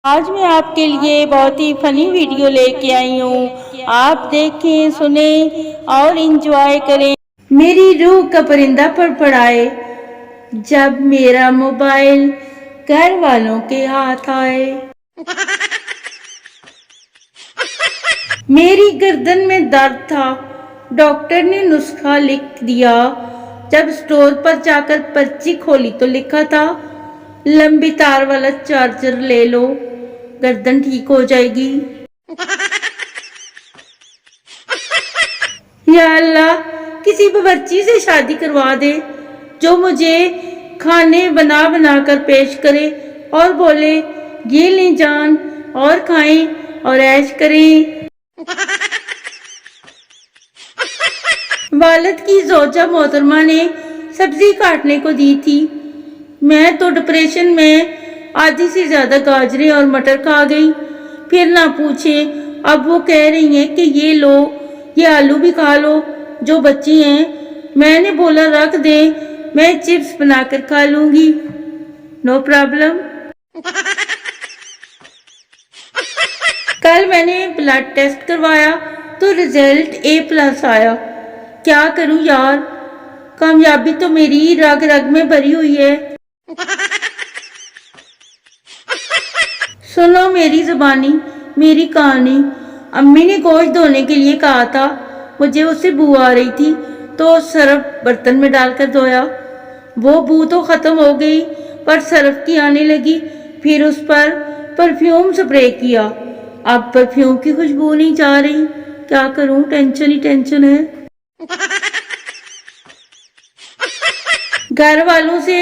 آج میں آپ کے لیے بہت ہی فنی ویڈیو لے کے آئی ہوں. آپ دیکھیں، سنیں اور انجوائے کریں. میری روح کا پرندہ پڑپڑائے جب میرا موبائل گھر والوں کے ہاتھ آئے. میری گردن میں درد تھا، ڈاکٹر نے نسخہ لکھ دیا. جب اسٹور پر جا کر پرچی کھولی تو لکھا تھا، لمبی تار والا چارجر لے لو، گردن ٹھیک ہو جائے گی. یا اللہ، کسی باورچی سے شادی کروا دے جو مجھے کھانے بنا بنا کر پیش کرے اور بولے، یہ لیں جان اور کھائیں اور عیش کریں. والد کی زوجہ محترمہ نے سبزی کاٹنے کو دی تھی. میں تو ڈپریشن میں آدھی سے زیادہ گاجریں اور مٹر کھا گئی. پھر نہ پوچھیں، اب وہ کہہ رہی ہیں کہ یہ لو، یہ آلو بھی کھا لو جو بچی ہیں. میں نے بولا رکھ دیں، میں چپس بنا کر کھا لوں گی. No problem. کل میں نے بلڈ ٹیسٹ کروایا تو رزلٹ A+ آیا. کیا کروں یار، کامیابی تو میری رگ رگ میں بھری ہوئی ہے. سنو میری زبانی، میری کہانی. امی نے گوشت دھونے کے لیے کہا تھا. مجھے اس سے بو آ رہی تھی تو سرف برتن میں ڈال کر دھویا. وہ بو تو ختم ہو گئی پر سرف کی آنے لگی. پھر اس پر پرفیوم سپرے کیا. اب پرفیوم کی خوشبو نہیں جا رہی. کیا کروں، ٹینشن ہی ٹینشن ہے. گھر والوں سے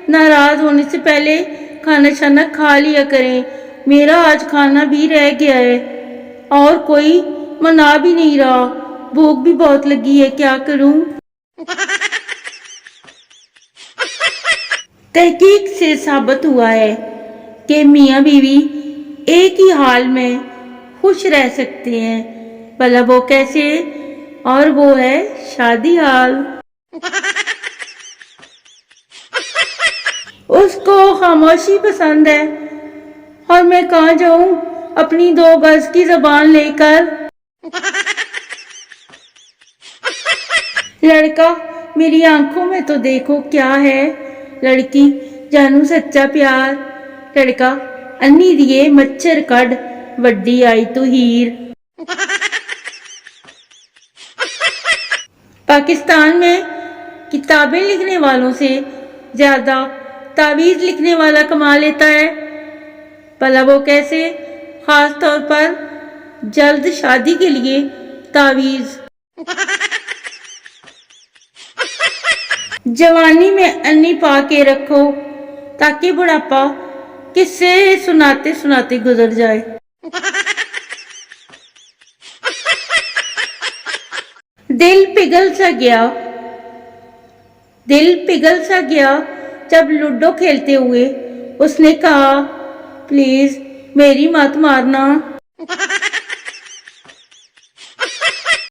ناراض ہونے سے پہلے کھانا شانا کھا لیا کریں. میرا آج کھانا بھی رہ گیا ہے اور کوئی منا بھی نہیں رہا. بھوک بھی بہت لگی ہے، کیا کروں. تحقیق سے ثابت ہوا ہے کہ میاں بیوی ایک ہی حال میں خوش رہ سکتے ہیں. بھلا وہ کیسے؟ اور وہ ہے شادی حال. اس کو خاموشی پسند ہے اور میں کہاں جاؤں اپنی 2 گز کی زبان لے کر. لڑکا، میری آنکھوں میں تو دیکھو کیا ہے. لڑکی، جانو سچا پیار. لڑکا، انی دیے مچھر کڈ، وڈی آئی تو ہیر. پاکستان میں کتابیں لکھنے والوں سے زیادہ تعویذ لکھنے والا کما لیتا ہے. بھلا وہ کیسے؟ خاص طور پر جلد شادی کے لیے تعویذ. جوانی میں انی پا کے رکھو تاکہ بڑھاپا قصے سناتے سناتے گزر جائے. دل پگھل سا گیا جب لوڈو کھیلتے ہوئے اس نے کہا، پلیز میری مت مارنا.